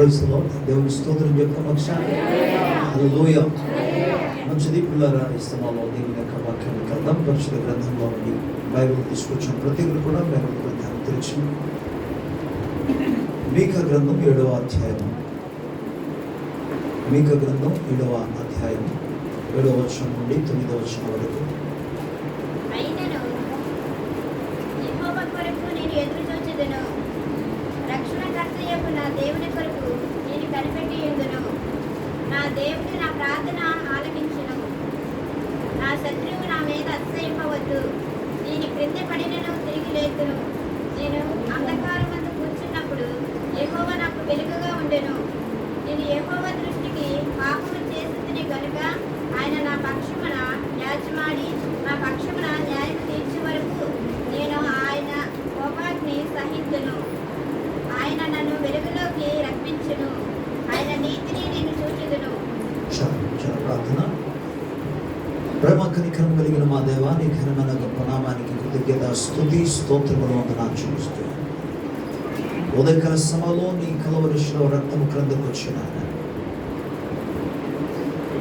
ప్రైజ్లో దేవుని స్తోత్రం చెప్తాం ఒకసారి. హల్లెలూయా. మంచిది పిల్లరా, ఇస్తున్నాలో దేవుని యొక్క వాక్యాన్ని కలుద్దాం. పరిశుద్ధ గ్రంథంలో నుండి బైబిల్ తీసుకొచ్చిన ప్రతి ఒక్కరు కూడా బైబిల్ గ్రంథాన్ని తెరిచి మీకా గ్రంథం 7వ అధ్యాయం, మీకా గ్రంథం 7వ అధ్యాయం 7వ వచనం నుండి 9వ వచనం వరకు. దేవుడు నా ప్రార్థన ఆలకించును. నా శత్రువు నా మీద అతిశయింపవద్దు. నేను క్రింద పడినను తిరిగి లేతును. నేను అంధకారమందు కూర్చున్నప్పుడు యెహోవా నాకు వెలుగుగా ఉండెను. నేను యెహోవా దృష్టికి పాపము చేసింది కనుక ఆయన నా పక్షమున యాజమాడి నా పక్షమున న్యాయం తీర్చే వరకు నేను ఆయన కోపాగ్ని సహించును. ఆయన నన్ను వెలుగులోకి రప్పించును. ఆయన నీతిని నేను చూచుదును. ప్రార్థన. ప్రేమ కనికరం కలిగిన మా దేవా, నీ ఘనమైన గొప్ప నామానికి కృతజ్ఞత, స్తుతి, స్తోత్రములు వందనాలు చూపిస్తున్నాను. ఉదయకాల సమయంలో నీ కలవరిలో రక్తము క్రిందకు వచ్చిన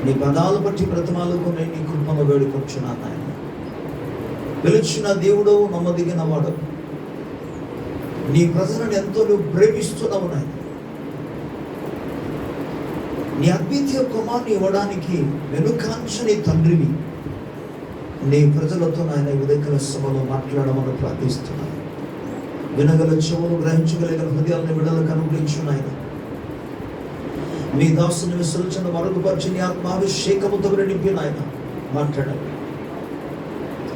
నీ పదాలు బట్టి బ్రతమాలకు నేను నీ కృపను వేడుకొచ్చున్నాను. ఆయన పిలిచిన దేవుడు, నమ్మదగిన వాడు, నీ ప్రజలను ఎంతో నువ్వు ప్రేమిస్తున్నావు నాయన. నీ అద్వితీయ కుమారుని ఇవ్వడానికి వెనుకాంచని తండ్రివి. నీ ప్రజలతో నాయన ఉదయకాల సభలో మాట్లాడమని ప్రార్థిస్తున్నాను. వినగల చెవులు, గ్రహించగలిగిన హృదయాలను విడుదలకు అనుగ్రహించు నాయన. మీ దాసుని విసర్జన మరుగుపరిచి నీ ఆత్మాభిషేకముతో నింపి నాయన మాట్లాడాలి.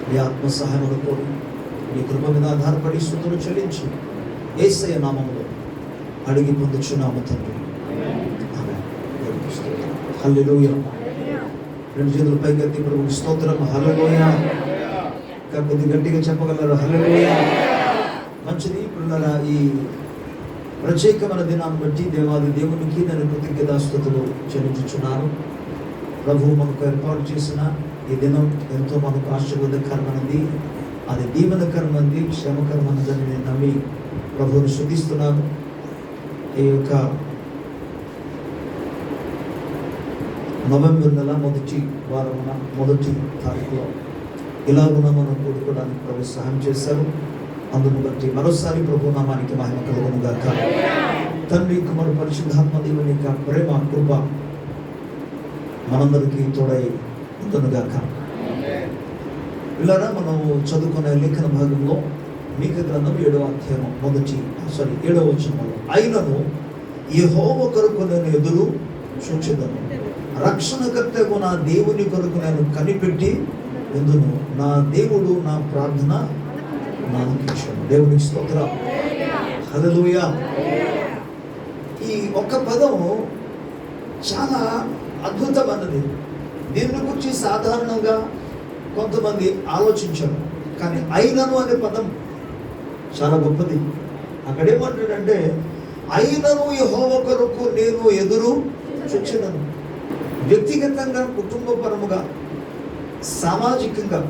నీ ఆత్మ సహాయమును కోరి నీ కృప మీద ఆధారపడి స్తుతులు చెల్లించి యేసయ్య నామములో అడిగి పొందుచున్నాము తండ్రి. హల్లెలూయా. రెండు చేతులు పైకెత్తి ప్రభువుకి స్తోత్రం. హల్లెలూయా. కొద్ది గట్టిగా చెప్పగలరు హల్లెలూయా. మంచిది పిల్లల, ఈ ప్రత్యేకమైన దినాన్ని బట్టి దేవాది దేవునికి నేను కృతజ్ఞతాస్తుతులు చెల్లించుచున్నాను. ప్రభువు మనకు ఏర్పాటు చేసిన ఈ దినం ఎంతో మనకు ఆశీర్వాదకరమైనది, అది దీవెనకరమైనది, క్షేమకరమైనదని నేను నమ్మి ప్రభువుని స్తుతిస్తున్నాను. ఈ యొక్క నవంబర్ నెల మొదటి వారమున మొదటి తారీఖులో ఇలాగున మనం కూడుకోవడానికి ప్రభు సహాయం చేశారు. అందును బట్టి మరోసారి ప్రభు నామానికి మహిమ కలుగును గాక. తండ్రి, కుమారుడు, పరిశుద్ధాత్మ దేవుని యొక్క ప్రేమ, కృప మనందరికీ తోడై ఉండును గాక. ఇలాగా మనం చదువుకునే లేఖన భాగంలో మీకా గ్రంథం 7వ అధ్యాయం 7వ వచనంలో, అయినను యెహోవా కొరకు నేను ఎదురు చూచెదను, రక్షణకర్తకు నా దేవుని కొరకు నేను కనిపెట్టి ఎందును, నా దేవుడు నా ప్రార్థన ఆలకించును. దేవునికి స్తోత్రం. హల్లెలూయా. ఈ ఒక్క పదము చాలా అద్భుతమైనది. దీని గురించి సాధారణంగా కొంతమంది ఆలోచించారు, కానీ అయినను అనే పదం చాలా గొప్పది. అక్కడేమంటాడంటే, అయినను యెహోవా కొరకు నేను ఎదురు చూచెదను. వ్యక్తిగతంగా, కుటుంబపరముగా, సామాజికంగా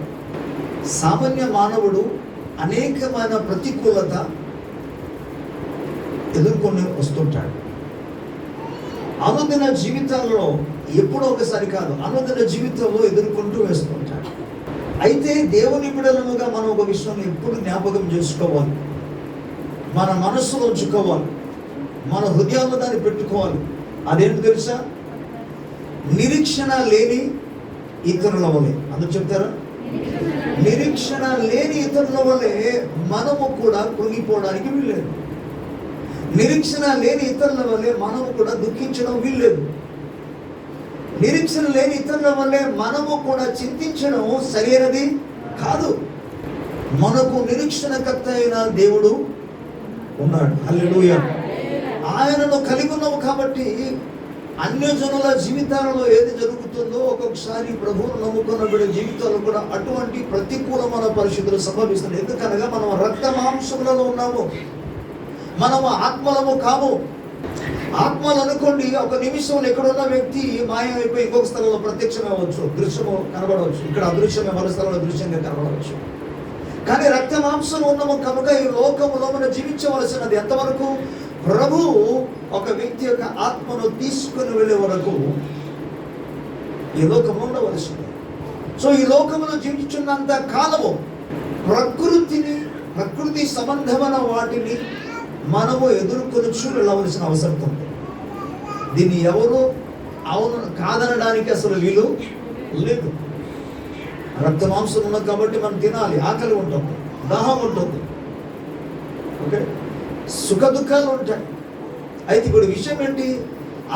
సామాన్య మానవుడు అనేకమైన ప్రతికూలత ఎదుర్కొని వస్తుంటాడు. అనుదిన జీవితాల్లో ఎప్పుడో ఒకసారి కాదు, అనుదిన జీవితంలో ఎదుర్కొంటూ వేస్తుంటాడు. అయితే దేవుని బిడ్డలముగా మనం ఒక విషయం ఎప్పుడు జ్ఞాపకం చేసుకోవాలి, మన మనస్సులో ఉంచుకోవాలి, మన హృదయాల్లో దాన్ని పెట్టుకోవాలి. అదేంటి తెలుసా? నిరీక్షణ లేని ఇతరుల వలె. అందరూ చెప్తారా? నిరీక్షణ లేని ఇతరుల వలె మనము కూడా కృంగిపోవడానికి వీల్లేదు. నిరీక్షణ లేని ఇతరుల వల్లే మనము కూడా దుఃఖించడం వీల్లేదు. నిరీక్షణ లేని ఇతరుల వల్లే మనము కూడా చింతించడం సరైనది కాదు. మనకు నిరీక్షణకర్త అయిన దేవుడు ఉన్నాడు. హల్లెలూయా. ఆయనను కలిగి ఉన్నాము కాబట్టి అన్యజనుల జీవితాలలో ఏది జరుగుతుందో ఒక్కొక్కసారి ప్రభువును నమ్ముకున్న బిడ్డ జీవితాల్లో కూడా అటువంటి ప్రతికూలమైన పరిస్థితులు సంభవిస్తున్నాయి. ఎందుకనగా మనం రక్త మాంసములలో ఉన్నాము, మనము ఆత్మలము కాము. ఆత్మలు అనుకోండి, ఒక నిమిషంలో ఎక్కడున్న వ్యక్తి మాయమైపోయి ఇంకొక స్థలంలో ప్రత్యక్షమే అవ్వచ్చు, దృశ్యము కనబడవచ్చు. ఇక్కడ అదృశ్యమే మరో స్థలంలో దృశ్యంగా కనబడవచ్చు. కానీ రక్త మాంసం ఉన్నాము కనుక ఈ లోకములో మనం జీవించవలసినది ఎంతవరకు? ప్రభు ఒక వ్యక్తి యొక్క ఆత్మను తీసుకుని వెళ్ళే వరకు ఈ లోకంలో ఉండవలసింది. సో ఈ లోకంలో జీవించున్నంత కాలము ప్రకృతి సంబంధమైన వాటిని మనము ఎదుర్కొని వెళ్ళవలసిన అవసరం ఉంది. దీన్ని ఎవరు అవును కాదనడానికి అసలు వీలు లేదు. రక్త మాంసం ఉన్నది కాబట్టి మనం తినాలి, ఆకలి ఉంటుంది, దాహం ఉంటుంది, ఓకే, సుఖ దుఃఖాలు ఉంటాయి. అయితే ఇప్పుడు విషయం ఏంటి,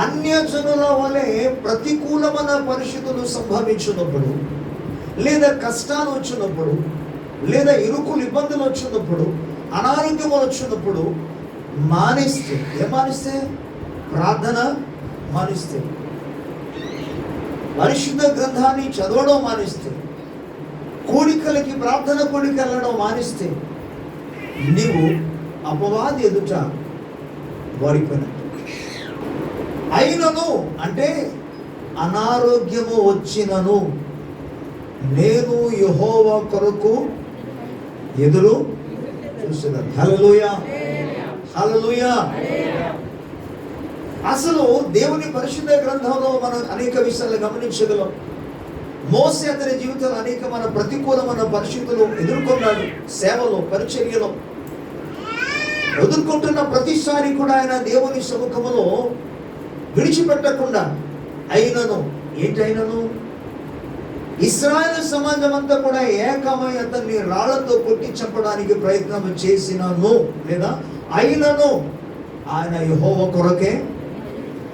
అన్యజనుల వలె ప్రతికూలమైన పరిస్థితులు సంభవించినప్పుడు, లేదా కష్టాలు వచ్చినప్పుడు, లేదా ఇరుకులు ఇబ్బందులు వచ్చినప్పుడు, అనారోగ్యం వచ్చినప్పుడు మానేస్తే, ఏం మానేస్తే? ప్రార్థన మానేస్తే, పరిశుద్ధ గ్రంథాన్ని చదవడం మానేస్తే, కోడికలకి ప్రార్థన కోడికి వెళ్ళడం మానేస్తే నీవు అపవాది ఎదుట వాడిపోయినట్టు. అయినను అంటే అనారోగ్యము వచ్చినను నేను యెహోవా కొరకు ఎదురు చూస్తున్నాను. హల్లెలూయా, హల్లెలూయా. అసలు దేవుని పరిశుద్ధ గ్రంథంలో మనం అనేక విషయాలు గమనించగలం. మోసే అతని జీవితంలో అనేకమైన ప్రతికూలమైన పరిస్థితులు ఎదుర్కొన్నాడు. సేవలో, పరిచర్యలో ఎదుర్కొంటున్న ప్రతిసారి కూడా ఆయన దేవుని సముఖములో విడిచిపెట్టకుండా అయినను ఏంటైనను ఇశ్రాయేలు సమాజం అంతా కూడా ఏకమై అతన్ని రాళ్లతో కొట్టి చంపడానికి ప్రయత్నం చేసినను, లేదా అయినను ఆయన యెహోవా కొరకే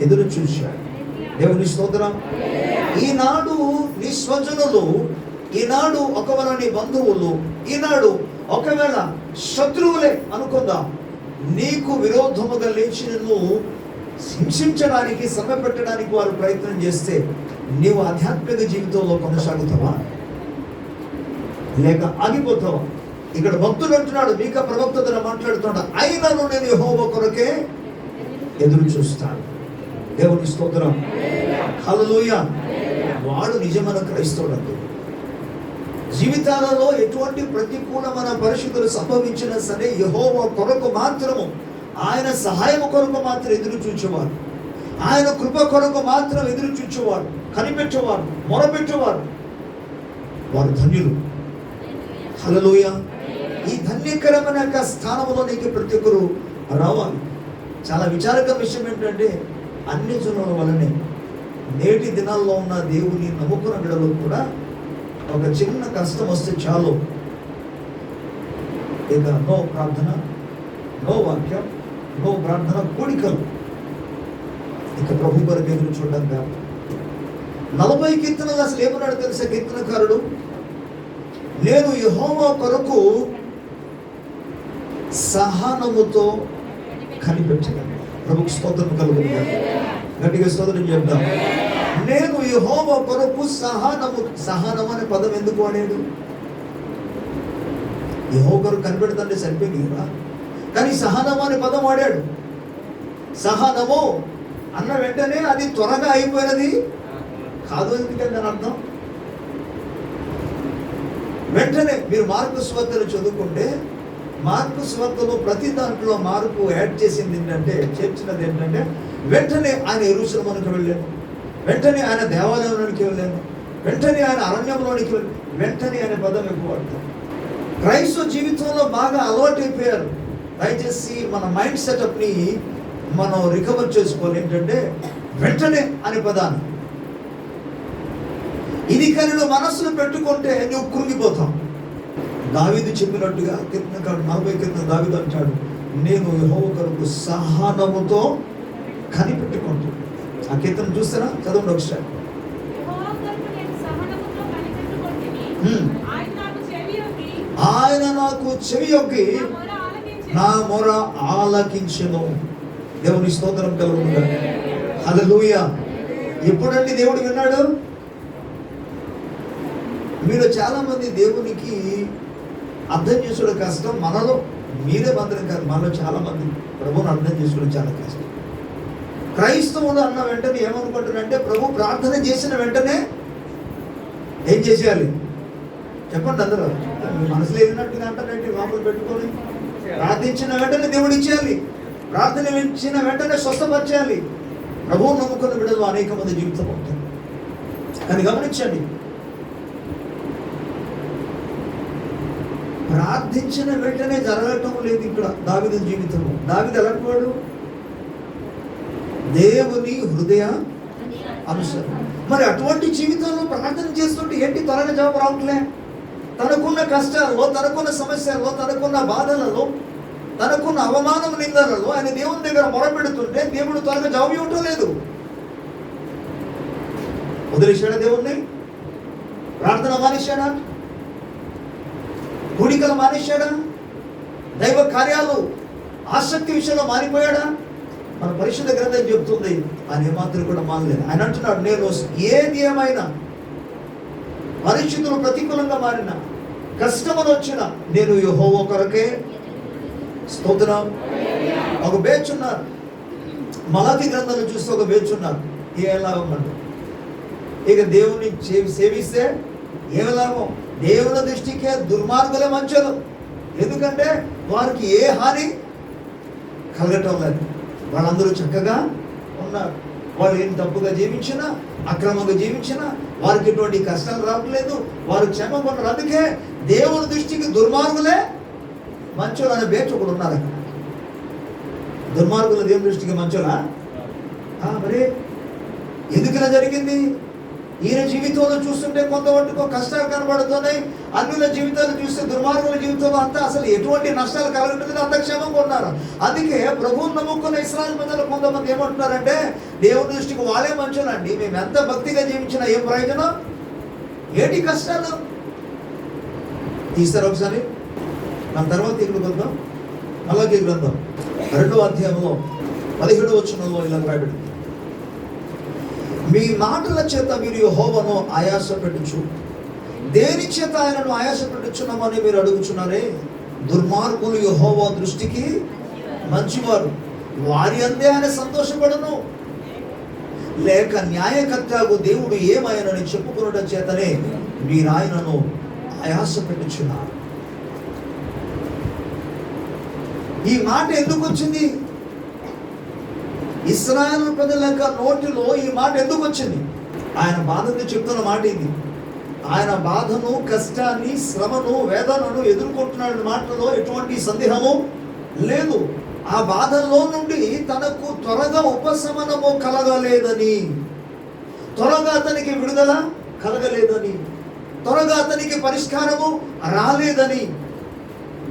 ఎదురు చూశాడు. దేవుని స్తోత్రం. ఈనాడు నీ స్వజనులు, ఈనాడు ఒకవేళ నీ బంధువులు, ఈనాడు ఒకవేళ శత్రువులే అనుకుందాం, నీకు విరోధముగా లేచి నిన్ను హింసించడానికి, శ్రమ పెట్టడానికి వారు ప్రయత్నం చేస్తే నీవు ఆధ్యాత్మిక జీవితంలో కొనసాగుతావా లేక ఆగిపోతావా? ఇక్కడ భక్తుడు అంటున్నాడు, మీకా ప్రవక్త ద్వారా మాట్లాడుతున్నాడు, అయినను నేను యెహోవా కొరకే ఎదురు చూస్తాను. దేవుని స్తోత్రం, హల్లెలూయా. వాడు నిజమైన క్రైస్తవుడు. జీవితాలలో ఎటువంటి ప్రతికూలమైన పరిస్థితులు సంభవించినా సరే యెహోవా కొరకు మాత్రము, ఆయన సహాయం కొరకు మాత్రం ఎదురు చూచేవారు, ఆయన కృప కొరకు మాత్రం ఎదురు చూచేవారు, కనిపెట్టేవారు, మొరపెట్టేవారు, వారు ధన్యులు. హల్లెలూయా. ఈ ధన్యకరమైన స్థానంలో నీకు ప్రతి ఒక్కరు రావాలి. చాలా విచారకర విషయం ఏంటంటే అన్ని జనుల వలనే నేటి దినాల్లో ఉన్న దేవుని నమ్ముకున్న బిడ్డలు కూడా ఒక చిన్న కష్టం వస్తే చాలు, ఇక నో ప్రార్థన, నో వాక్యం, నో ప్రార్థన, కోడికలు, ఇక ప్రభు కొరకు ఎదురు చూడడం కాదు. 40 కీర్తనలు అసలు ఏమన్నాడు తెలుసా కీర్తనకారుడు? నేను యెహోవా కొరకు సహనముతో కనిపెట్టగలను. ప్రభుకు స్తోత్రం కలుగును గాక. గట్టిగా స్తోత్రం చెప్దాం. నేను యెహోవా కొరకు సహనం అనే పదం ఎందుకు వాడాడు? యెహోవా కొరకు కనిపెడతంటే సరిపోయింది కదా, కానీ సహనం అనే పదం వాడాడు. సహనము అన్న వెంటనే అది త్వరగా అయిపోయినది కాదు. ఎందుకంటే దాని అర్థం వెంటనే మీరు మార్కు సువార్తను చదువుకుంటే మార్కు సువార్తలో ప్రతి దాంట్లో మార్కు యాడ్ చేసింది ఏంటంటే, చేర్చినది ఏంటంటే, వెంటనే ఆయన యెరూషలేమునకు వెళ్ళాను, వెంటనే ఆయన దేవాలయంలోనికి వెళ్ళాను, వెంటనే ఆయన అరణ్యంలోనికి వెళ్ళాను, వెంటనే అనే పదం ఎక్కువ వాడతాం. క్రైస్తవ జీవితంలో బాగా అలవాటు అయిపోయారు. దయచేసి మన మైండ్ సెటప్ని మనం రికవర్ చేసుకోవాలి. ఏంటంటే వెంటనే అనే పదాన్ని, ఇది కానీ నువ్వు మనస్సులో పెట్టుకుంటే నువ్వు కృంగిపోతావు. దావీదు చెప్పినట్టుగా కీర్తనకారుడు 40 కీర్తన దావీదు అంటాడు, నేను యెహోవా కొరకు సహనముతో కనిపెట్టుకుంటాను. ఆ కీర్తన చూస్తారా? చదవండి ఒకసారి. ఆయన నాకు చెవి యొగ్గి నా మొర ఆలకించెను. దేవుని స్తోత్రం కలుగును గాక. హల్లెలూయా. ఎప్పుడండి దేవుడు విన్నాడు? మీరు చాలా మంది దేవునికి అర్థం చేసుకోవడం కష్టం. మనలో మీరే మాత్రం కాదు, మనలో చాలా మంది ప్రభువుని అర్థం చేసుకోవడం చాలా కష్టం. క్రైస్తవుడు అన్న వెంటనే ఏమనుకుంటారంటే, ప్రభు ప్రార్థన చేసిన వెంటనే ఏం చేసేయాలి చెప్పండి అందరూ. మీ మనసులో వెళ్ళినట్టుగా అంటారంటే లోపల పెట్టుకొని ప్రార్థించిన వెంటనే దేవుడు ఇచ్చేయాలి. ప్రార్థన ఇచ్చిన వెంటనే స్వస్థపరచాలి. ప్రభువు నమ్ముకున్న బిడ్డలు అనేక మంది జీవితం ఉంటుంది. కానీ గమనించండి, ప్రార్థించిన వెంటనే జరగటం లేదు ఇక్కడ దావీదు జీవితంలో. దావీదు ఎలాంటి వాడు? దేవుని హృదయ అనుసరణ. మరి అటువంటి జీవితంలో ప్రార్థన చేస్తుంటే ఏంటి త్వరగా జవాబు రావట్లే? తనకున్న కష్టాల్లో, తనకున్న సమస్యల్లో, తనకున్న బాధలలో, తనకున్న అవమానం నిందలలో ఆయన దేవుని దగ్గర మొరపెడుతుంటే దేవుడు త్వరగా జవాబు ఇవ్వటం లేదు. వదిలేశాడా దేవుణ్ణి? ప్రార్థన మానేశాడా? కూడికలు మానేశాడా? దైవ కార్యాలు ఆసక్తి విషయంలో మారిపోయాడా? మన పరిశుద్ధ గ్రంథం చెప్తుంది ఆయన ఏమాత్రం కూడా మానలేదు. ఆయన అంటున్నాడు, నేను ఏది ఏమైనా పరిస్థితులు ప్రతికూలంగా మారిన, కష్టములు వచ్చిన నేను యెహోవా కొరకే స్తోత్రం. ఒక బేచున్నారు, మలాకి గ్రంథంలో చూస్తే ఒక బేచున్నారు. ఏ లాభం అండి? ఇక దేవుని సేవిస్తే ఏమి లాభం? దేవుని దృష్టికే దుర్మార్గులే మంచులు. ఎందుకంటే వారికి ఏ హాని కలగటం లేదు. వాళ్ళందరూ చక్కగా ఉన్నారు. వాళ్ళు ఏం తప్పుగా జీవించినా, అక్రమంగా జీవించినా వారికి ఎటువంటి కష్టాలు రావట్లేదు. వారు క్షేమంగా ఉన్నారు. అందుకే దేవుని దృష్టికి దుర్మార్గులే మంచోళ్ళు అనే బేచ్ ఒకడు ఉన్నారు అక్కడ. దుర్మార్గులు దేవుని దృష్టికి మంచోలా? మరి ఎందుకు ఇలా జరిగింది? ఈయన జీవితంలో చూస్తుంటే కొంతవరకు కష్టాలు కనబడుతున్నాయి. అన్యుల జీవితాలు చూస్తే దుర్మార్గుల జీవితంలో అంతా అసలు ఎటువంటి నష్టాలు కలగట్లేదు, అంత క్షేమంగా ఉన్నారు. అందుకే ప్రభువుని నమ్ముకున్న ఇశ్రాయేలు ప్రజలు కొంతమంది ఏమంటున్నారంటే దేవుని దృష్టికి వాళ్ళే మంచులండి, మేము ఎంత భక్తిగా జీవించినా ఏం ప్రయోజనం? ఏంటి కష్టాలు? తీస్తారు ఒకసారి. మన తర్వాత ఇక్కడ గ్రంథం, మలాకి గ్రంథం 2వ అధ్యాయంలో 17వ వచనంలో ఇలా రాయబడింది, మీ మాటల చేత మీరు యెహోవాను ఆయాస పెట్టుచు, దేని చేత ఆయనను ఆయాస పెట్టుచున్నామని మీరు అడుగుచున్నారే. దుర్మార్గులు యెహోవా దృష్టికి మంచివారు, వారి అందే ఆయన సంతోషపడను. లేక న్యాయకర్తకు దేవుడు ఏమాయనని చెప్పుకున్నట చేతనే మీరు ఆయనను ఆయాస పెట్టుచున్నారు. ఈ మాట ఎందుకు వచ్చింది? ఇశ్రాయేలు ప్రజల యొక్క నోటిలో ఈ మాట ఎందుకు వచ్చింది? ఆయన బాధను చెప్తున్న మాట ఇది. ఆయన బాధను, కష్టాన్ని, శ్రమను, వేదనను ఎదుర్కొంటున్న మాటలో ఎటువంటి సందేహము లేదు. ఆ బాధల్లో నుండి తనకు త్వరగా ఉపశమనము కలగలేదని, త్వరగా అతనికి విడుదల కలగలేదని, త్వరగా అతనికి పరిష్కారము రాలేదని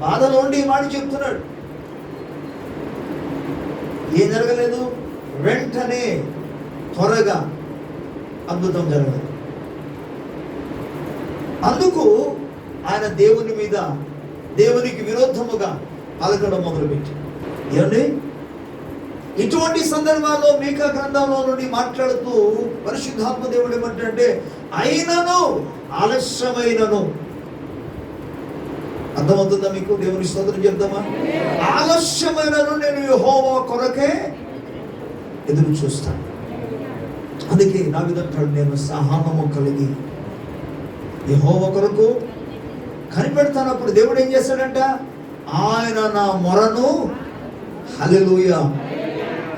బాధలో ఉండి ఈ మాట చెప్తున్నాడు. ఏం జరగలేదు? వెంటనే త్వరగా అద్భుతం జరగలేదు. అందుకు ఆయన దేవుని మీద, దేవునికి విరోధముగా పలకడం మొదలుపెట్టి. ఏమండి, ఇటువంటి సందర్భాల్లో మీకా గ్రంథంలో నుండి మాట్లాడుతూ పరిశుద్ధాత్మ దేవుడు ఏమంటే, అయినను ఆలస్యమైనను. అర్థమవుతుందా మీకు? దేవుని స్తోత్రం చెప్తామా? ఆలస్యమైనను నేను యెహోవా కొరకే ఎదురు చూస్తాను. అందుకే నా విధంటాడు, నేను సహనము కలిగి యెహోవా కొరకు కనిపెడతాను. అప్పుడు దేవుడు ఏం చేస్తాడంట? ఆయన నా మొరను, హల్లెలూయా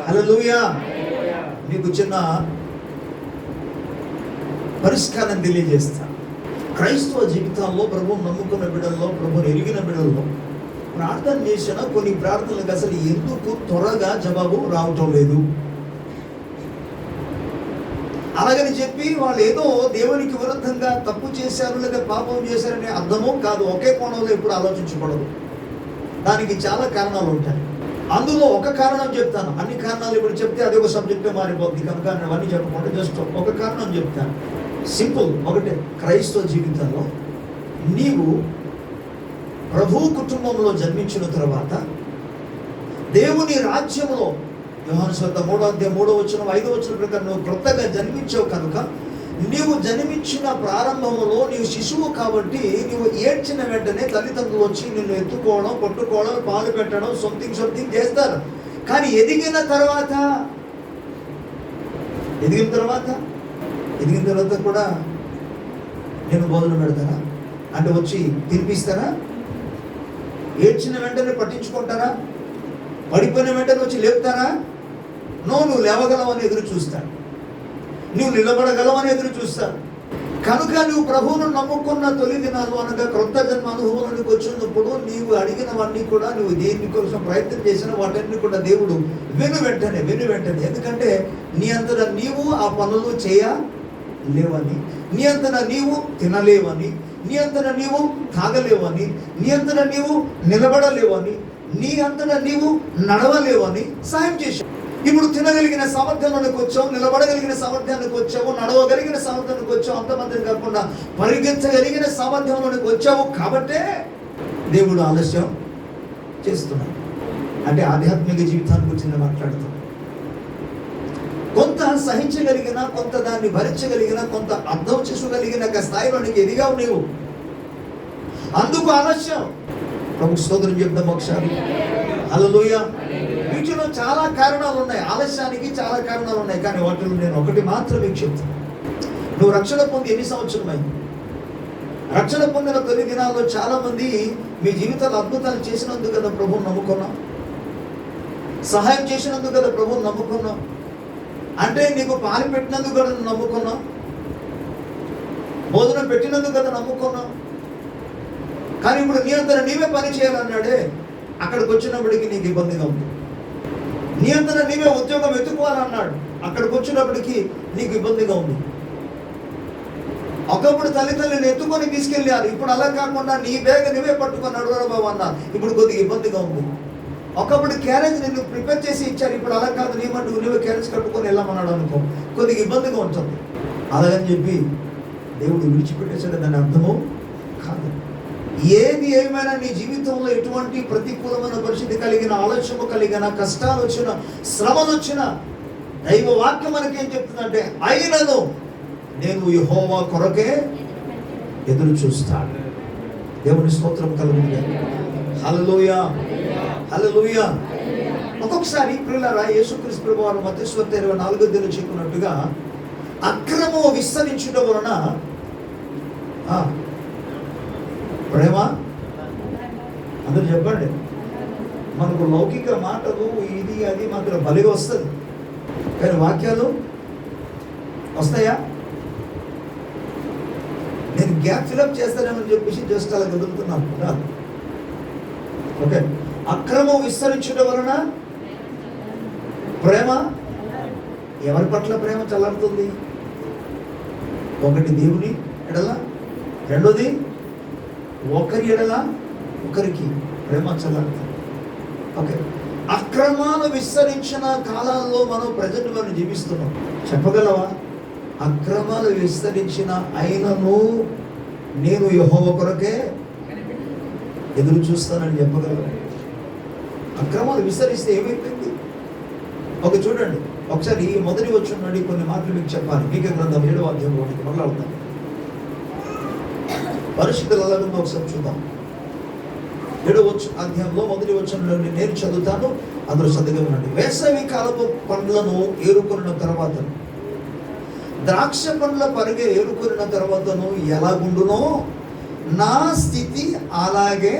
హల్లెలూయా. మీకు చిన్న పరిష్కారం తెలియజేస్తాను. క్రైస్తవ జీవితాల్లో ప్రభువును నమ్ముకున్న బిడ్డల్లో, ప్రభువును ఎరిగిన బిడ్డల్లో ప్రార్థన చేసిన కొన్ని ప్రార్థనలకు అసలు ఎందుకు త్వరగా జవాబు రావటం లేదు? అలాగని చెప్పి వాళ్ళు ఏదో దేవునికి విరుద్ధంగా తప్పు చేశారు లేదా పాపం చేశారనే అర్థమో కాదు. ఒకే కోణంలో ఎప్పుడు ఆలోచించకూడదు. దానికి చాలా కారణాలు ఉంటాయి. అందులో ఒక కారణం చెప్తాను. అన్ని కారణాలు ఇప్పుడు చెప్తే అది ఒక సబ్జెక్టే మారిపోద్ది కనుక అవన్నీ చెప్పకుండా జస్ట్ ఒక కారణం చెప్తాను. సింపుల్. ఒకటే, క్రైస్తవ జీవితంలో నీవు ప్రభు కుటుంబంలో జన్మించిన తర్వాత దేవుని రాజ్యంలో, యోహాను సువార్త 3వ అధ్యాయం 3వ వచనం 5వ వచనం ప్రకారం నువ్వు క్రొత్తగా జన్మించావు కనుక, నీవు జన్మించిన ప్రారంభంలో నీవు శిశువు కాబట్టి నీవు ఏడ్చిన వెంటనే తల్లిదండ్రులు వచ్చి నిన్ను ఎత్తుకోవడం, కొట్టుకోవడం, పాలు పెట్టడం, సంథింగ్ చేస్తారు. కానీ ఎదిగిన తర్వాత కూడా నేను భోజనం పెడతారా అంటే వచ్చి తినిపిస్తారా? ఏడ్చిన వెంటనే పట్టించుకుంటారా? పడిపోయిన వెంటనే వచ్చి లేపుతారా? నువ్వు లేవగలవని ఎదురు చూస్తాడు, నువ్వు నిలబడగలవని ఎదురు చూస్తాడు. కనుక నువ్వు ప్రభువును నమ్ముకున్న తొలి దినాలు అనగా క్రొత్త జన్మ అనుభవానికి వచ్చినప్పుడు నీవు అడిగినవన్నీ కూడా, నువ్వు దేని కోసం ప్రయత్నం చేసిన వాటన్ని కూడా దేవుడు వెను వెంటనే. ఎందుకంటే నీ అంతటా నీవు ఆ పనులు చేయలేవని, నీ అంతటా నీవు తినలేవని, నీ అంతటా నీవు తాగలేవని, నీ అంతటా నీవు నిలబడలేవని, నీ అంతటా నీవు నడవలేవని సాయం చేశావు. ఇప్పుడు తినగలిగిన సామర్థ్యంలోకి వచ్చావు, నిలబడగలిగిన సామర్థ్యానికి వచ్చావు, నడవగలిగిన సామర్థ్యానికి వచ్చావు. అంతమంది కాకుండా పరిగెత్తగలిగిన సామర్థ్యంలోకి వచ్చావు. కాబట్టే దేవుడు ఆలస్యం చేస్తున్నాడు. అంటే ఆధ్యాత్మిక జీవితాన్ని గురించి నేను మాట్లాడుతాను. కొంత సహించగలిగిన, కొంత దాన్ని భరించగలిగిన, కొంత అర్థం చేసుకోగలిగిన స్థాయిలోనికి ఎదిగావు నీవు, అందుకు ఆలస్యం. ప్రభు స్తోత్రం చెప్తాం ఒకసారి. హల్లెలూయా. వీటిలో చాలా కారణాలు ఉన్నాయి, ఆలస్యానికి చాలా కారణాలు ఉన్నాయి. కానీ వాటిలో నేను ఒకటి మాత్రం మీకు చెప్తాను. నువ్వు రక్షణ పొంది ఎన్ని సంవత్సరమైంది? రక్షణ పొందిన తొలి దినాల్లో చాలా మంది మీ జీవితాలు అద్భుతాలు చేసినందుకు కదా ప్రభువుని నమ్ముకున్నాం, సహాయం చేసినందుకు కదా ప్రభువుని నమ్ముకున్నాం, అంటే నీకు పాలు పెట్టినందుకు కదా నమ్ముకున్నాం, భోజనం పెట్టినందుకు కదా నమ్ముకున్నాం. కానీ ఇప్పుడు నీ అంతటా నీవే పని చేయాలన్నాడే, అక్కడికి వచ్చినప్పటికీ నీకు ఇబ్బందిగా ఉంది. నీ అంతటా నీవే ఉద్యోగం వెతుక్కోవాలన్నాడు, అక్కడికి వచ్చినప్పటికీ నీకు ఇబ్బందిగా ఉంది. ఒకప్పుడు తల్లిదండ్రులను ఎత్తుకొని తీసుకెళ్ళారు, ఇప్పుడు అలా కాకుండా నీ బ్యాగ్ నువ్వే పట్టుకొని నడువరా బాబు అన్నారు, ఇప్పుడు కొద్దిగా ఇబ్బందిగా ఉంది. ఒకప్పుడు క్యారేజ్ నిన్ను ప్రిపేర్ చేసి ఇచ్చారు, ఇప్పుడు అలా కాదు, నీ మటుకు నువ్వే క్యారేజ్ కట్టుకొని వెళ్ళమన్నాడు అనుకో, కొద్దిగా ఇబ్బందిగా ఉంటుంది. అలాగని చెప్పి దేవుడు విడిచిపెట్టేసాడు దాని అర్థము కాదు. ఏది ఏమైనా నీ జీవితంలో ఎటువంటి ప్రతికూలమైన పరిస్థితి కలిగిన, ఆలోచన కలిగిన, కష్టాలు వచ్చిన, శ్రమలు వచ్చిన, దైవ వాక్యం మనకేం చెప్తుందంటే, అయినను నేను యెహోవా కొరకే ఎదురు చూస్తాను. దేవుని స్తోత్రం కలుగుతుంది. హల్లెలూయా, హల్లెలూయా. ఒక్కొక్కసారి ప్రియులారా, యేసుక్రీస్తు ప్రభువు వారు మత్తయి సువార్త 24 చెప్పినట్టుగా అక్రమం విస్తరించుట వలన ప్రేమ, అందరూ చెప్పండి. మనకు లౌకిక మాటలు ఇది అది మాత్రం బలిగా వస్తుంది, కానీ వాక్యాలు వస్తాయా? నేను గ్యాప్ ఫిలప్ చేస్తానేమని చెప్పేసి జస్ట్ అలా వదులుతున్నాను. ఓకే. అక్రమం విస్తరించడం వలన ప్రేమ, ఎవరి పట్ల ప్రేమ చల్లారుతుంది? ఒకటి దేవుని ఎడల, రెండోది ఒకరి ఎడల ఒకరికి ప్రేమ చల్లారుతుంది. ఓకే. అక్రమాలు విస్తరించిన కాలాల్లో మనం జీవిస్తున్నాం. చెప్పగలవా? అక్రమాలు విస్తరించిన అయినను నేను యెహోవా కొరకే ఎదురు చూస్తానని చెప్పగలవా? అక్రమాలు విస్తరిస్తే ఏమైపోయింది? ఒక చూడండి, ఒకసారి మొదటి వచ్చిన కొన్ని మాటలు మీకు చెప్పాలి. మీకే గ్రంథం 7వ అధ్యాయంలో మొదలవుతాం. పరిశుద్ధుల ఒకసారి చూద్దాం. 7వ అధ్యాయంలో మొదటి వచనంలోని నేను చదువుతాను, అందరూ శ్రద్ధగా వినండి. వేసవి కాలపు పండ్లను ఏరుకున్న తర్వాత, ద్రాక్ష పండ్ల పరిగె ఏరుకున్న తర్వాతను ఎలాగుండునో నా స్థితి అలాగే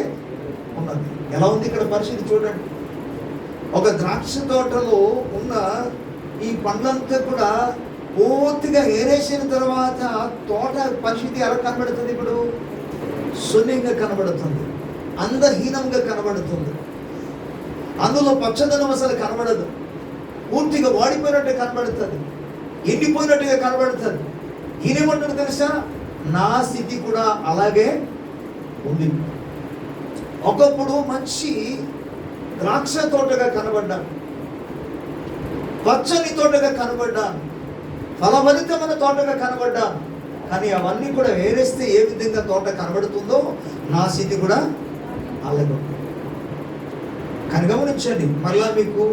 ఉన్నది. ఎలా ఉంది ఇక్కడ పరిస్థితి చూడండి. ఒక ద్రాక్ష తోటలో ఉన్న ఈ పండ్లంతా కూడా పూర్తిగా ఏరేసిన తర్వాత తోట పరిస్థితి ఎలా కనబడుతుంది? ఇప్పుడు శూన్యంగా కనబడుతుంది, అందహీనంగా కనబడుతుంది. అందులో పచ్చదనం అసలు కనబడదు, పూర్తిగా వాడిపోయినట్టు కనబడుతుంది, ఎండిపోయినట్టుగా కనబడుతుంది. ఈయనేమంటాడు తెలుసా? నా స్థితి కూడా అలాగే ఉంది. ఒకప్పుడు మంచి ద్రాక్ష తోటగా కనబడ్డాను, పచ్చని తోటగా కనబడ్డాను, ఫలభరితమైన తోటగా కనబడ్డాను. కానీ అవన్నీ కూడా వేరేస్తే ఏ విధంగా తోట కనబడుతుందో నా స్థితి కూడా అలాగే. కానీ గమనించండి, మళ్ళా మీకు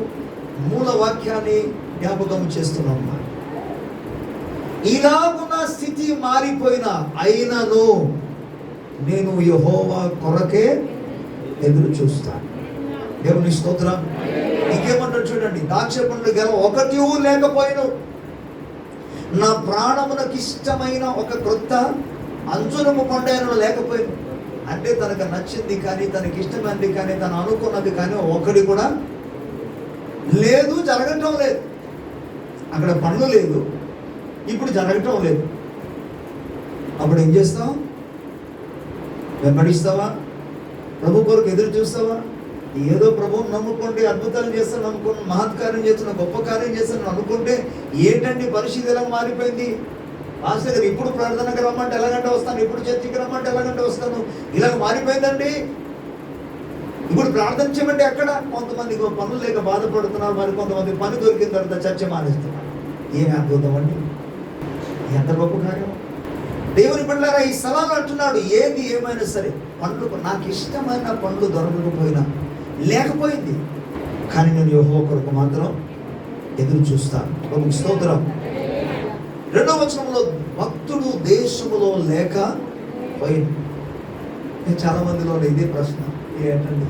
మూల వాక్యాన్ని జ్ఞాపకం చేస్తున్నాం. ఇలాగున్న స్థితి మారిపోయిన అయినను నేను యెహోవా కొరకే ఎదురు చూస్తాను. దేవుని స్తోత్రం. ఇంకేమంటాడు చూడండి, ద్రాక్ష పండ్లు గెల ఒకటి లేకపోయిన, నా ప్రాణమునకు ఇష్టమైన ఒక క్రొత్త అంజురము పండు లేకపోయిన. అంటే తనకు నచ్చింది కానీ, తనకి ఇష్టమైనది కానీ, తను అనుకున్నది కానీ ఒకటి కూడా లేదు, జరగటం లేదు. అక్కడ పనులు లేదు, ఇప్పుడు జరగటం లేదు. అప్పుడు ఏం చేస్తావు? వెంబడిస్తావా? ప్రభు కొరకు ఎదురు చూస్తావా? ఏదో ప్రభువుని నమ్ముకుంటే అద్భుతాలు చేస్తాను అనుకుని, మహత్కార్యం చేస్తున్నా, గొప్ప కార్యం చేస్తాను అనుకుంటే ఏంటండి పరిస్థితి ఎలా మారిపోయింది? మాస్టర్ గారు ఇప్పుడు ప్రార్థనకు రమ్మంటే ఎలాగంటే వస్తాను, ఇప్పుడు చర్చికి రమ్మంటే ఎలాగంటే వస్తాను, ఇలాగ మారిపోయిందండి. ఇప్పుడు ప్రార్థన చేయమంటే ఎక్కడ? కొంతమంది పనులు లేక బాధపడుతున్నారు, మరి కొంతమంది పని దొరికిన తర్వాత చర్చ మానేస్తున్నారు. ఏమి అద్భుతం అండి, ఎంత గొప్ప కార్యం! దేవుని బిడ్డలారా, ఈ స్థలాలు అంటున్నాడు, ఏది ఏమైనా సరే పండ్లు, నాకు ఇష్టమైన పండ్లు దొరకకపోయినా, లేకపోయింది, కానీ నేను యెహోవా కొరకు మాత్రం ఎదురు చూస్తాను. ఒక స్తోత్రం. 2వ వచనంలో భక్తుడు దేశములో లేక పోయింది. చాలా మందిలో ఇదే ప్రశ్న, ఏంటండి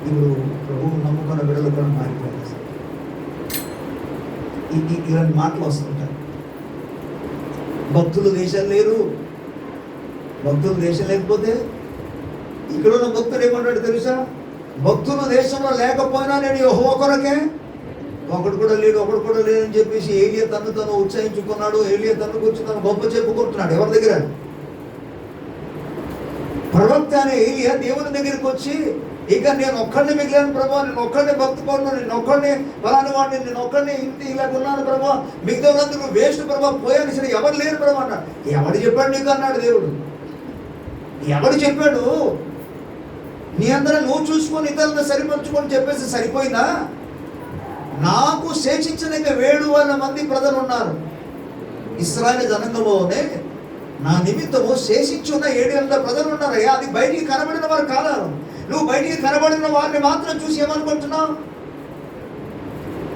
ఇప్పుడు ప్రభువు నమ్ముకున్న బిడ్డలు కూడా మారిపోయింది. ఇలాంటి మాటలు వస్తుంటాయి. భక్తులు దేశం లేరు, భక్తులు దేశం లేకపోతే ఇక్కడ ఉన్న భక్తుడు ఏమంటాడు తెలుసా? భక్తులు దేశంలో లేకపోయినా నేను యెహోవా కొరకే, ఒకడు కూడా లేదని చెప్పేసి ఏలియా తను ఉత్సహించుకున్నాడు. ఏలియా తను గురించి తను గొప్ప చెప్పుకుంటున్నాడు. ఎవరి దగ్గర? ప్రవక్త అనే ఏలియా దేవుని దగ్గరికి వచ్చి, ఇక నేను ఒక్కడిని మిగిలాను ప్రభా, నేను ఒక్కడిని భక్తుకోను, నేను ఒక్కడిని ఫలాని వాడిని, నేను ఒక్కడిని ఇంటి ఇలాగ ఉన్నాను ప్రభా, మిగతా వాళ్ళందరూ వేస్ట్ ప్రభా, పోయాను సరే ఎవరు లేరు ప్రభా అన్నాడు. ఎవడు చెప్పాడు నీకు అన్నాడు దేవుడు. ఎవడు చెప్పాడు? నీ అందరూ నువ్వు చూసుకొని ఇతరులను సరిపరుచుకొని చెప్పేసి సరిపోయిందా? నాకు శేషించిన 7,000 మంది ప్రజలు ఉన్నారు ఇశ్రాయేలు జనాంగంలోనే, నా నిమిత్తము శేషించి ఉన్న 7,000 ప్రజలు ఉన్నారయ్యా. అది బయటికి కనబడిన వారు కాదు. నువ్వు బయటికి కనబడిన వారిని మాత్రం చూసి ఏమనుకుంటున్నావు?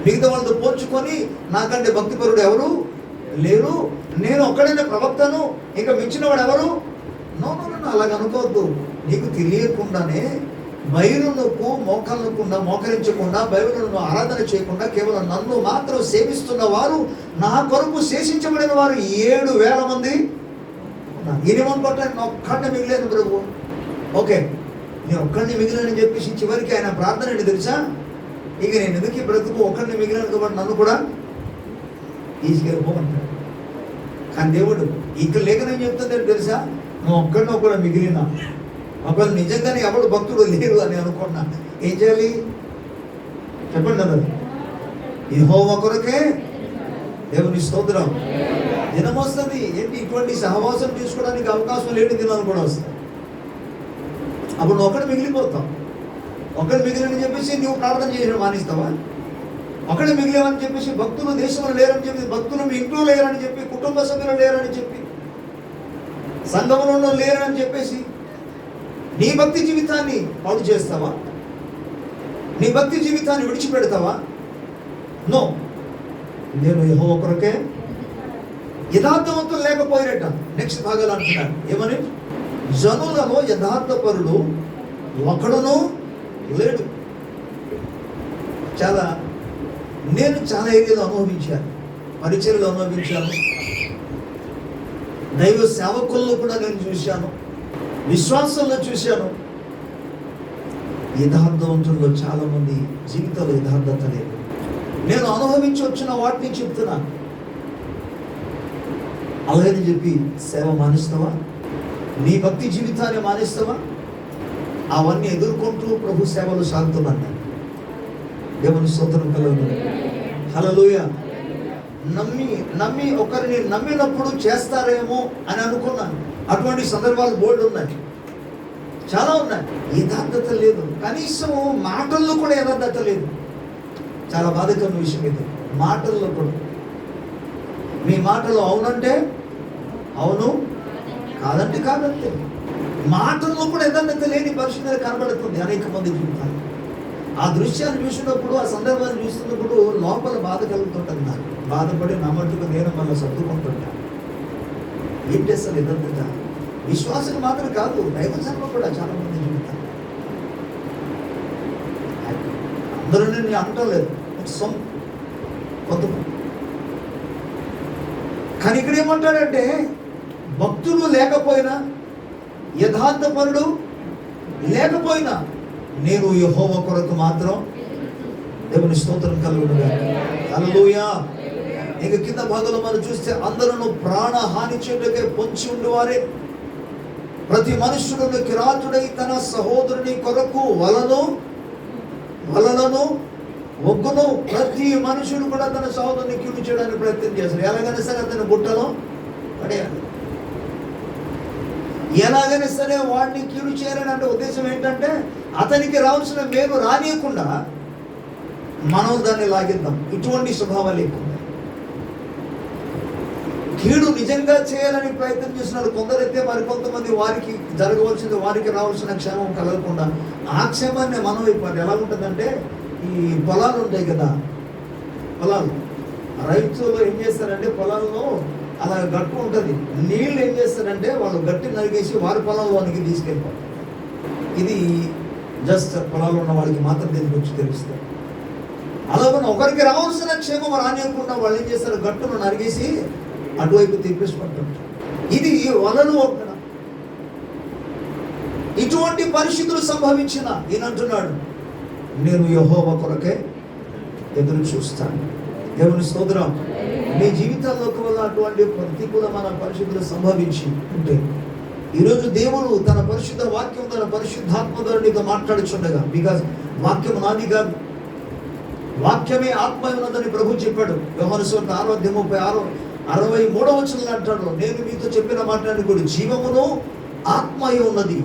మిగతా వాళ్ళతో పోల్చుకొని నాకంటే భక్తిపరుడు ఎవరు లేరు, నేను ఒక్కడైనా ప్రవక్తను, ఇంకా మించిన వాడు ఎవరు? నో, అలాగ అనుకోవద్దు. నీకు తెలియకుండానే బయలునకు మోకరించకుండా, బయలును ఆరాధన చేయకుండా కేవలం నన్ను మాత్రం సేవిస్తున్న వారు, నా కొరకు శేషించబడిన వారు 7,000 మంది. ఈయనేమనుకుంటా, నేను ఒక్కడిని మిగిలేను ప్రభు. ఓకే, నేను ఒక్కడిని మిగిలినని చెప్పేసి చివరికి ఆయన ప్రార్థన ఏంటి తెలుసా? ఇక నేను ఎందుకు బ్రతుకు, ఒక్కడిని మిగిలిన కాబట్టి నన్ను కూడా తీసుకెళ్ళిపోమంటాడు. కానీ దేవుడు ఇక్కడ లేఖనం చెప్తుంది తెలుసా? నువ్వు ఒక్కడిని కూడా మిగిలిన, ఒకవేళ నిజంగానే ఎవడు భక్తుడు లేరు అని అనుకున్నా ఏం చేయాలి చెప్పండి అన్నది? యెహోవా కొరకే. దేవుని స్తోత్రం. దినం వస్తుంది ఏంటి, ఇటువంటి సహవాసం తీసుకోవడానికి అవకాశం లేని దినాలు కూడా వస్తాయి. అప్పుడు నువ్వు ఒకటి మిగిలిపోతావు. ఒకటి మిగిలిని చెప్పేసి నువ్వు ప్రార్థన చేయడం మానేస్తావా? ఒకటి మిగిలేవని చెప్పేసి భక్తులు దేశంలో లేరని చెప్పి, భక్తులు మీ ఇంట్లో లేరని చెప్పి, కుటుంబ సభ్యులు లేరని చెప్పి, సంఘంలో లేరని చెప్పేసి నీ భక్తి జీవితాన్ని పాడు చేస్తావా? నీ భక్తి జీవితాన్ని విడిచిపెడతావా? నో. నేను యెహోవా కొరకే. యథార్థవంతులు లేకపోయినట్ట నెక్స్ట్ భాగాలు అంటున్నాడు ఏమని? జనులలో యథార్థపరుడు ఒకడును లేడు. నేను చాలా ఏరియాలో అనుభవించాను, పరిచర్యలు అనుభవించాను, దైవ సేవకుల్లో కూడా నేను చూశాను, విశ్వాసంలో చూశాను. యథార్థవంతుల్లో చాలా మంది జీవితంలో యథార్థత లేదు. నేను అనుభవించి వచ్చిన వాటిని చెప్తున్నాను. అలాగని చెప్పి సేవ మానేస్తావా? నీ భక్తి జీవితాన్ని మానేస్తావా? అవన్నీ ఎదుర్కొంటూ ప్రభు సేవలు సాగుతున్నాను. దేవుని స్తోత్రం కలుగును. హల్లెలూయా. నమ్మి ఒకరిని నమ్మినప్పుడు చేస్తారేమో అని అనుకున్నాను. అటువంటి సందర్భాలు బోల్డ్ ఉన్నాయి, చాలా ఉన్నాయి. యథార్థత లేదు, కనీసం మాటల్లో కూడా యథార్థత లేదు. చాలా బాధకరమైన విషయం ఇది. మాటల్లో కూడా మీ మాటలు అవునంటే అవును, కాదంటే కాదంతే. మాటల్లో కూడా యథార్థత లేని పరిస్థితి కనబడుతుంది అనేక మంది జీవితాలు. ఆ దృశ్యాన్ని చూసినప్పుడు, ఆ సందర్భాన్ని చూస్తున్నప్పుడు లోపల బాధ కలుగుతుంటుంది. నాకు బాధపడి నా మట్టుకు నేను మళ్ళీ సర్దుకుంటుంటాను. ఏంటి అసలు యథార్థత? విశ్వాసం మాత్రం కాదు, దైవజన్మ కూడా చాలా మంది జీవితాలు. అందరూ నేను అంటలేదు, కొంతమంది. కానీ ఇక్కడ ఏమంటాడంటే, భక్తులు లేకపోయినా, యథార్థపరుడు లేకపోయినా, నేను యెహోవా కొరకు మాత్రం దేవుని స్తోత్రం కలుగునుగా. హల్లెలూయా. ఇక కింద భాగంలో మనం చూస్తే అందరూ ప్రాణ హాని చేయుటకై పొంచి ఉండేవారే. ప్రతి మనుష్యుడు కిరాతుడై తన సహోదరుని కొరకు వలలను ఒగ్గును. ప్రతి మనుషుడు కూడా తన సహోదరుని కీడు చేయడానికి ప్రయత్నం చేస్తారు. ఎలాగైనా సరే అతని బుట్టలో పడేయాలి, ఎలాగైనా సరే వాడిని కీడు చేయాలని అంటే ఉద్దేశం ఏంటంటే అతనికి రావాల్సిన మేలు రానియకుండా మనం దాన్ని లాగిద్దాం. ఇటువంటి స్వభావం లేకుండా కీడు నిజంగా చేయాలని ప్రయత్నం చేస్తున్నారు కొందరైతే. మరి కొంతమంది వారికి జరగవలసింది, వారికి రావాల్సిన క్షేమం కలగకుండా ఆ క్షేమాన్ని మనం అయిపోయి ఎలా ఉంటుందంటే, ఈ పొలాలు ఉంటాయి కదా, పొలాలు రైతులు ఏం చేస్తారంటే పొలాల్లో అలా గట్టు ఉంటుంది, నీళ్ళు ఏం చేస్తారంటే వాళ్ళు గట్టి నరిగేసి వారి పొలంలోనికి తీసుకెళ్ళిపోతారు. ఇది జస్ట్ పొలాల్లో ఉన్న వాళ్ళకి మాత్రం దీని గురించి తెలుస్తుంది. అలాగే ఒకరికి రావాల్సిన క్షేమం రానియకుండా వాళ్ళు ఏం చేస్తారు, గట్టును నరిగేసి అటువైపు తిప్పిస్తుంటారు. ఇది వలలు ఒక్కన. ఇటువంటి పరిస్థితులు సంభవించిన ఈయనంటున్నాడు, నేను యెహోవా కొరకే ఎదురు చూస్తాను. దేవుని స్తోత్రం. నీ జీవితాల్లో వల్ల అటువంటి ప్రతికూలమైన పరిస్థితులు సంభవించి ఉంటే ఈరోజు దేవుడు తన పరిశుద్ధ వాక్యం, తన పరిశుద్ధాత్మ ద్వారా నీతో మాట్లాడుచుండగా, బికాజ్ వాక్యం నాది కాదు, వాక్యమే ఆత్మ ఉన్నదని ప్రభు చెప్పాడు. యోహాను సువార్త 6:63 అంటాడు, నేను మీతో చెప్పిన మాటని కూడా జీవమును ఆత్మయు ఉన్నది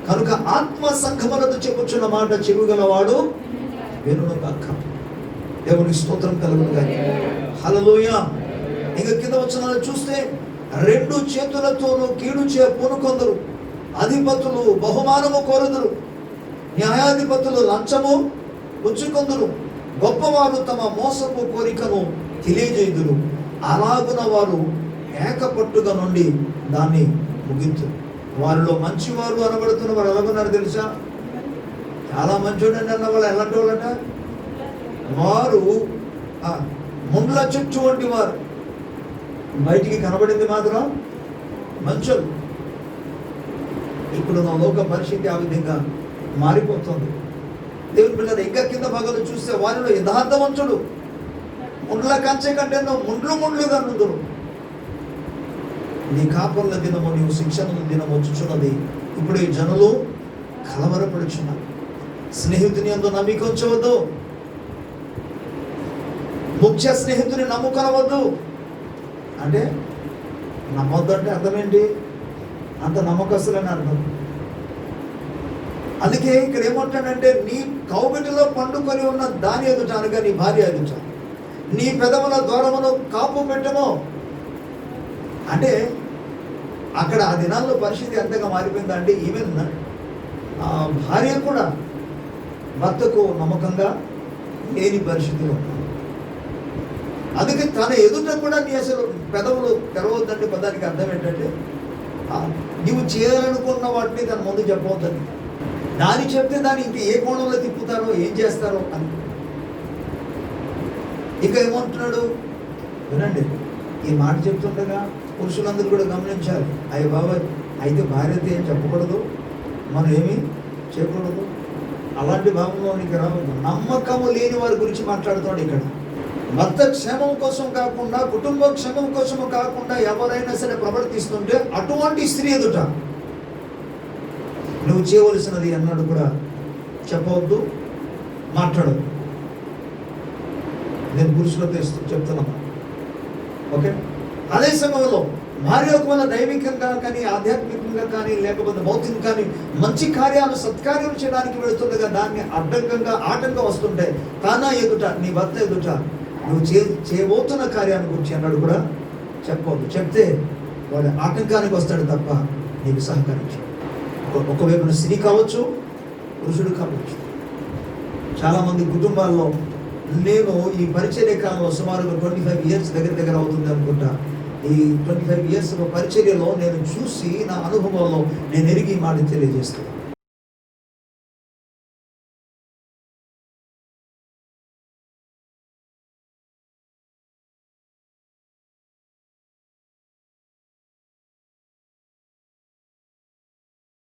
కనుక ఆత్మ సంఘములతో చెప్పుచున్న మాట చెవిగలవాడు వినును గాక. దేవుని స్తోత్రం కలుగును గాక. హల్లెలూయా. ఇక కింద వచనాలు చూస్తే, రెండు చేతులతోనూ కీడు పూనుకొందరు, అధిపతులు బహుమానము కోరుదురు, న్యాయాధిపతులు లంచము పుచ్చుకొందురు, గొప్పవారు తమ మోసపు కోరికను తెలియజేయుదురు, అలాగున వారు ఏకపట్టుగా నుండి దాన్ని ముగించురు. వారిలో మంచివారు అనబడుతున్న వారు ఎలాగున్నారు తెలుసా? చాలా మంచోడండి అన్న వాళ్ళు ఎలాంటి వాళ్ళట? వారు ముండ్ల చుట్టూ వంటి వారు, బయటికి కనబడింది మాత్రం మంచోళ్ళు. ఇప్పుడు నా లోక పరిస్థితి ఆ విధంగా మారిపోతుంది. దేవుని పిల్లలు ఇంకా కింద భాగంలో చూస్తే వారిలో యథార్థవంతుడు ముండ్ల కంచె కంటే ముండ్లుగా నుందురు. నీ కాపర్ల దినము, నీవు శిక్షణ దినం వచ్చుచున్నది. ఇప్పుడు ఈ జనులు కలవరపడుచున్నారు. స్నేహితుని యందు నమ్మిక ఉంచవద్దు, ముఖ్య స్నేహితుని నమ్ముకొనవద్దు. అంటే నమ్మొద్దు అంటే అర్థం ఏంటి? అంత నమ్మకస్తులని అర్థం. అందుకే ఇక్కడ ఏమంటాడంటే, నీ కౌగిటిలో పండుకొని ఉన్న దాని ఎదుట అనగా నీ భార్య ఎదుట నీ పెదవుల ద్వారమును కాపు పెట్టమో. అంటే అక్కడ ఆ దినాల్లో పరిస్థితి ఎంతగా మారిపోయిందంటే, ఈవెన్ భార్య కూడా భర్తకు నమ్మకంగా లేని పరిస్థితిలో. అందుకే తన ఎదుట కూడా నీ అసలు పెదవులు తెరవద్దంటే పదానికి అర్థం ఏంటంటే, నీవు చేయాలనుకున్న వాటిని తన ముందు చెప్పవద్దని. దాన్ని చెప్తే దాన్ని ఇంక ఏ కోణంలో తిప్పుతారో, ఏం చేస్తారో అని. ఇక ఏమంటున్నాడు వినండి, ఈ మాట చెప్తుండగా పురుషులందరూ కూడా గమనించాలి. అయ్య బాబాయ్, అయితే భార్యతో ఏం చెప్పకూడదు, మనం ఏమీ చేయకూడదు, అలాంటి భావంలో నీకు రావద్దు. నమ్మకము లేని వారి గురించి మాట్లాడుతాడు ఇక్కడ. భర్త క్షేమం కోసం కాకుండా, కుటుంబ క్షేమం కోసము కాకుండా ఎవరైనా సరే ప్రవర్తిస్తుంటే అటువంటి స్త్రీ ఎదుట నువ్వు చేయవలసినది అన్నాడు కూడా చెప్పవద్దు, మాట్లాడద్దు. నేను పురుషులతో చెప్తున్నాను. ఓకే. అదే సమయంలో భార్య ఒకవేళ దైవికంగా కానీ, ఆధ్యాత్మికంగా కానీ, లేకపోతే భౌతికంగా కానీ మంచి కార్యాలు, సత్కార్యాలు చేయడానికి వెళుతుండగా దాన్ని ఆటంకం వస్తుంటే తానా ఎదుట, నీ భర్త ఎదుట నువ్వు చేయబోతున్న కార్యాన్ని గురించి అన్నాడు కూడా చెప్పవద్దు. చెప్తే వాడు ఆటంకానికి వస్తాడు తప్ప నీకు సహకరించు. ఒకవైపున స్త్రీ కావచ్చు, పురుషుడు కావచ్చు. చాలామంది కుటుంబాల్లో, నేను ఈ పరిచర్య కాలంలో సుమారుగా 25 years దగ్గర అవుతుంది అనుకుంటా. ఈ 25 years పరిచర్యలో నేను చూసి, నా అనుభవంలో నేను ఎరిగి మాట తెలియజేస్తాను.